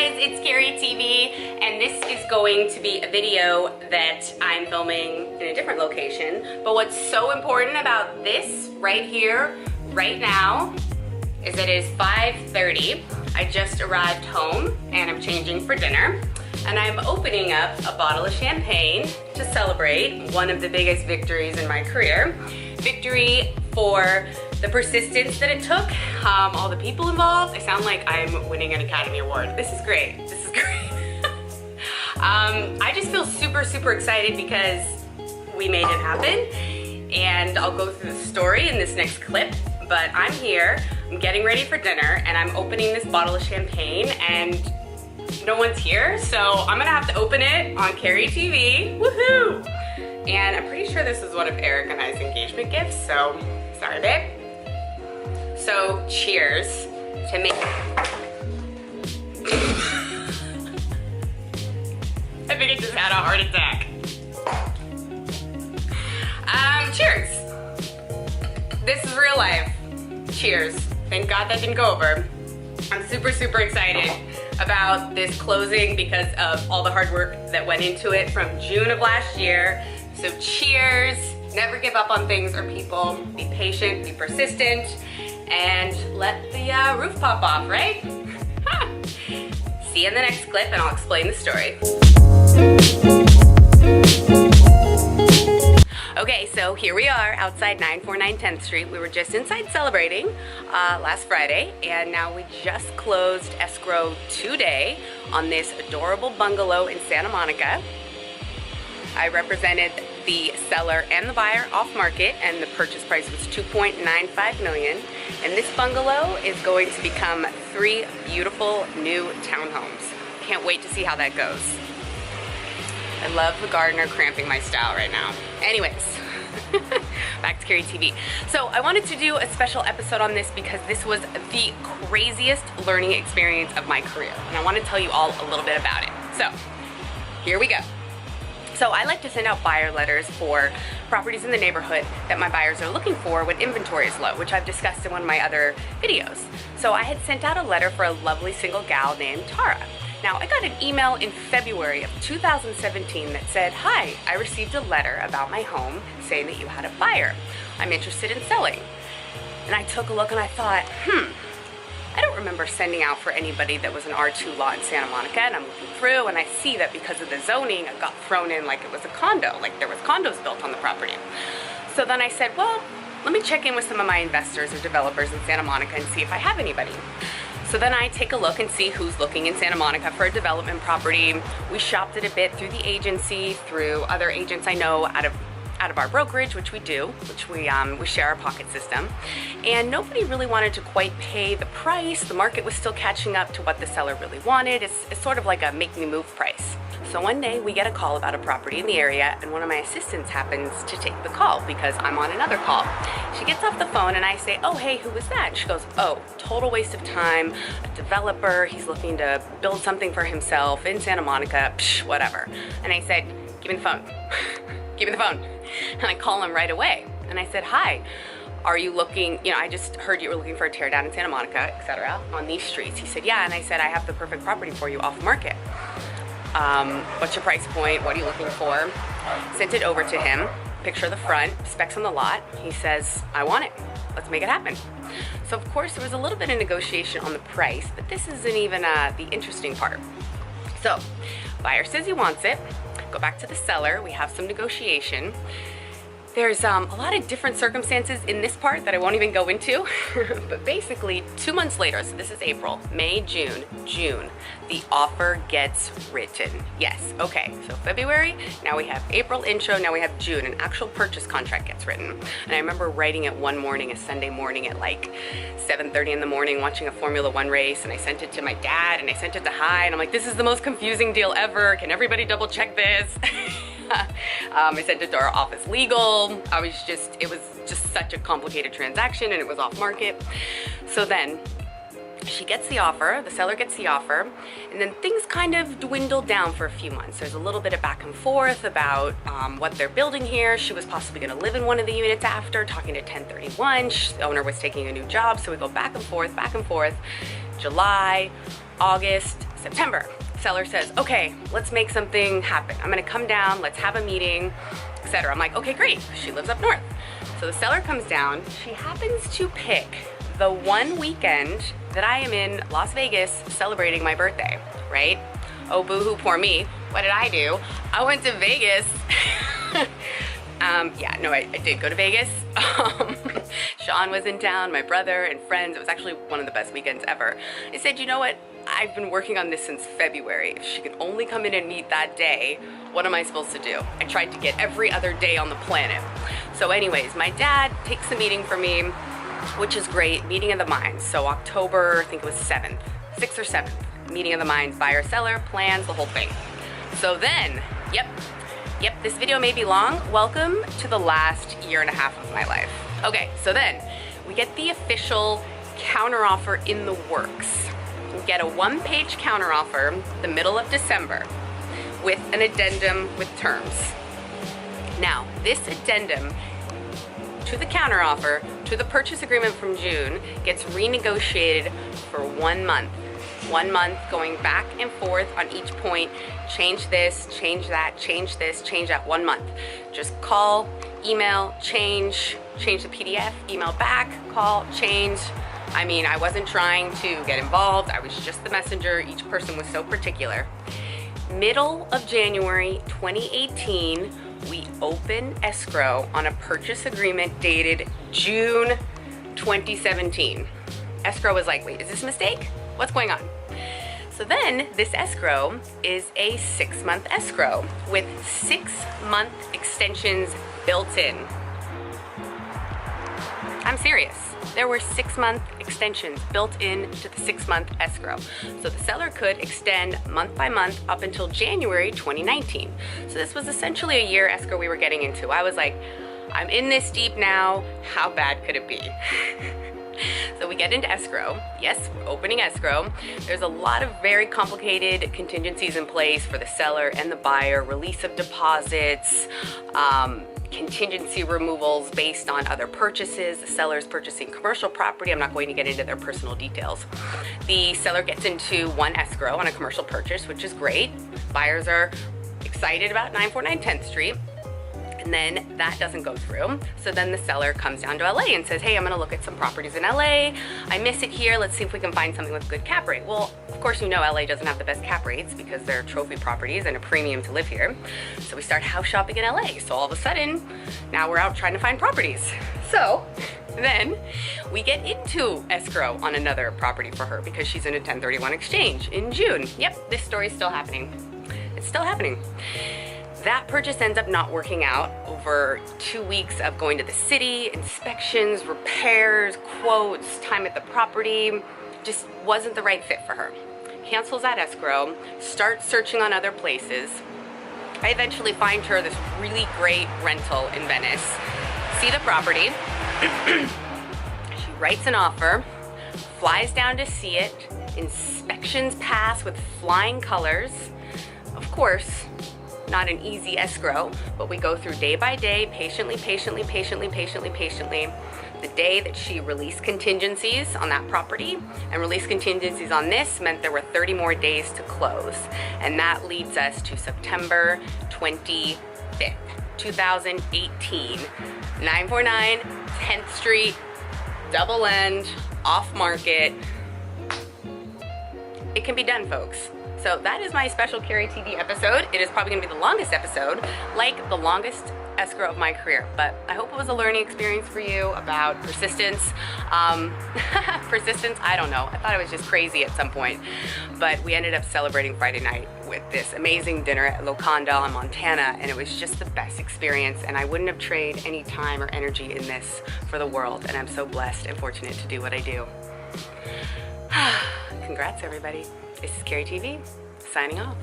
guys, it's Keri TV, and this is going to be a video that I'm filming in a different location. But what's so important about this right here, right now, is it is 5:30. I just arrived home and I'm changing for dinner. And I'm opening up a bottle of champagne to celebrate one of the biggest victories in my career. Victory for the persistence that it took, all the people involved. I sound like I'm winning an Academy Award. This is great, this is great. I just feel super excited because we made it happen. And I'll go through the story in this next clip, but I'm here, I'm getting ready for dinner, and I'm opening this bottle of champagne, and no one's here, so I'm gonna have to open it on Keri TV, woohoo! And I'm pretty sure this is one of Eric and I's engagement gifts, so sorry babe. So cheers to me. I think I just had a heart attack. Cheers. This is real life. Cheers. Thank God that didn't go over. I'm super excited about this closing because of all the hard work that went into it from June of last year. So cheers. Never give up on things or people. Be patient, be persistent, and let the roof pop off, right? See you in the next clip and I'll explain the story. Okay, so here we are outside 949 10th Street. We were just inside celebrating last Friday, and now we just closed escrow today on this adorable bungalow in Santa Monica. I represented the seller and the buyer off market, and the purchase price was $2.95 million. And this bungalow is going to become 3 beautiful new townhomes. Can't wait to see how that goes. I love the gardener cramping my style right now. Anyways, back to Keri TV. So I wanted to do a special episode on this because this was the craziest learning experience of my career. And I want to tell you all a little bit about it. So here we go. So I like to send out buyer letters for properties in the neighborhood that my buyers are looking for when inventory is low, which I've discussed in one of my other videos. So I had sent out a letter for a lovely single gal named Tara. Now, I got an email in February of 2017 that said, "Hi, I received a letter about my home saying that you had a buyer. I'm interested in selling." And I took a look and I thought, I don't remember sending out for anybody that was an R2 lot in Santa Monica, and I'm looking through and I see that because of the zoning, it got thrown in like it was a condo, like there was condos built on the property. So then I said, well, let me check in with some of my investors or developers in Santa Monica and see if I have anybody. So then I take a look and see who's looking in Santa Monica for a development property. We shopped it a bit through the agency, through other agents I know out of our brokerage, which we do, which we share our pocket system. And nobody really wanted to quite pay the price. The market was still catching up to what the seller really wanted. It's sort of like a make me move price. So one day we get a call about a property in the area, and one of my assistants happens to take the call because I'm on another call. She gets off the phone and I say, "Oh, hey, who was that?" And she goes, "Oh, total waste of time, a developer, he's looking to build something for himself in Santa Monica, psh, whatever." And I said, "Give me the phone." Give me the phone. And I call him right away. And I said, "Hi, are you looking, I just heard you were looking for a tear down in Santa Monica, etc. on these streets." He said, "Yeah." And I said, "I have the perfect property for you off market. What's your price point? What are you looking for?" Sent it over to him, picture the front, specs on the lot. He says, "I want it. Let's make it happen." So of course there was a little bit of negotiation on the price, but this isn't even the interesting part. So buyer says he wants it. Go back to the seller, we have some negotiation. There's a lot of different circumstances in this part that I won't even go into, but basically 2 months later, so this is April, May, June, the offer gets written. Yes, okay, so February, now we have April intro, now we have June, an actual purchase contract gets written. And I remember writing it one morning, a Sunday morning at like 7:30 in the morning, watching a Formula One race, and I sent it to my dad, and I sent it to Hi, and I'm like, this is the most confusing deal ever, can everybody double check this? I sent it to our office legal. It was just such a complicated transaction, and it was off market. So then she gets the offer, the seller gets the offer, and then things kind of dwindled down for a few months. There's a little bit of back and forth about what they're building here. She was possibly going to live in one of the units after, talking to 1031. The owner was taking a new job, so we go back and forth, July, August, September, seller says, okay, let's make something happen. I'm gonna come down, let's have a meeting, etc. I'm like, okay, great. She lives up north. So the seller comes down. She happens to pick the one weekend that I am in Las Vegas celebrating my birthday, right? Oh, boo-hoo, poor me. What did I do? I went to Vegas. Yeah, no, I did go to Vegas. Sean was in town, my brother and friends. It was actually one of the best weekends ever. I said, you know what? I've been working on this since February. If she could only come in and meet that day, what am I supposed to do? I tried to get every other day on the planet. So anyways, my dad takes the meeting for me, which is great, meeting of the minds. So October, I think it was 7th, 6th or 7th, meeting of the minds, buyer, seller, plans, the whole thing. So then, yep, this video may be long. Welcome to the last year and a half of my life. Okay, so then we get the official counteroffer in the works. We get a one-page counteroffer the middle of December with an addendum with terms. Now, this addendum to the counteroffer to the purchase agreement from June gets renegotiated for 1 month. 1 month going back and forth on each point. Change this, change that, change this, change that. 1 month. Just call, email, change the PDF, email back, call, change. I mean, I wasn't trying to get involved. I was just the messenger. Each person was so particular. Middle of January 2018, we open escrow on a purchase agreement dated June 2017. Escrow was like, wait, is this a mistake? What's going on? So then this escrow is a 6-month escrow with 6-month extensions built in. I'm serious. There were 6-month extensions built into the 6-month escrow. So the seller could extend month by month up until January 2019. So this was essentially a year escrow we were getting into. I was like, I'm in this deep now. How bad could it be? So we get into escrow. Yes, we're opening escrow. There's a lot of very complicated contingencies in place for the seller and the buyer, release of deposits, contingency removals based on other purchases. The seller's purchasing commercial property. I'm not going to get into their personal details. The seller gets into one escrow on a commercial purchase, which is great. Buyers are excited about 949 10th Street. And then that doesn't go through. So then the seller comes down to LA and says, hey, I'm gonna look at some properties in LA. I miss it here. Let's see if we can find something with good cap rate. Well, of course, you know LA doesn't have the best cap rates because they're trophy properties and a premium to live here. So we start house shopping in LA. So all of a sudden, now we're out trying to find properties. So then we get into escrow on another property for her because she's in a 1031 exchange in June. Yep, this story's still happening. It's still happening. That purchase ends up not working out over 2 weeks of going to the city, inspections, repairs, quotes, time at the property. Just wasn't the right fit for her. Cancels that escrow, starts searching on other places. I eventually find her this really great rental in Venice. See the property. She writes an offer, flies down to see it. Inspections pass with flying colors. Of course, not an easy escrow, but we go through day by day, patiently. The day that she released contingencies on that property and released contingencies on this meant there were 30 more days to close. And that leads us to September 25th, 2018. 949 10th Street, double end, off market. It can be done, folks. So that is my special Keri TV episode. It is probably gonna be the longest episode, like the longest escrow of my career, but I hope it was a learning experience for you about persistence. Persistence, I don't know. I thought I was just crazy at some point, but we ended up celebrating Friday night with this amazing dinner at Locanda in Montana, and it was just the best experience, and I wouldn't have traded any time or energy in this for the world, and I'm so blessed and fortunate to do what I do. Congrats, everybody. This is Keri TV, signing off.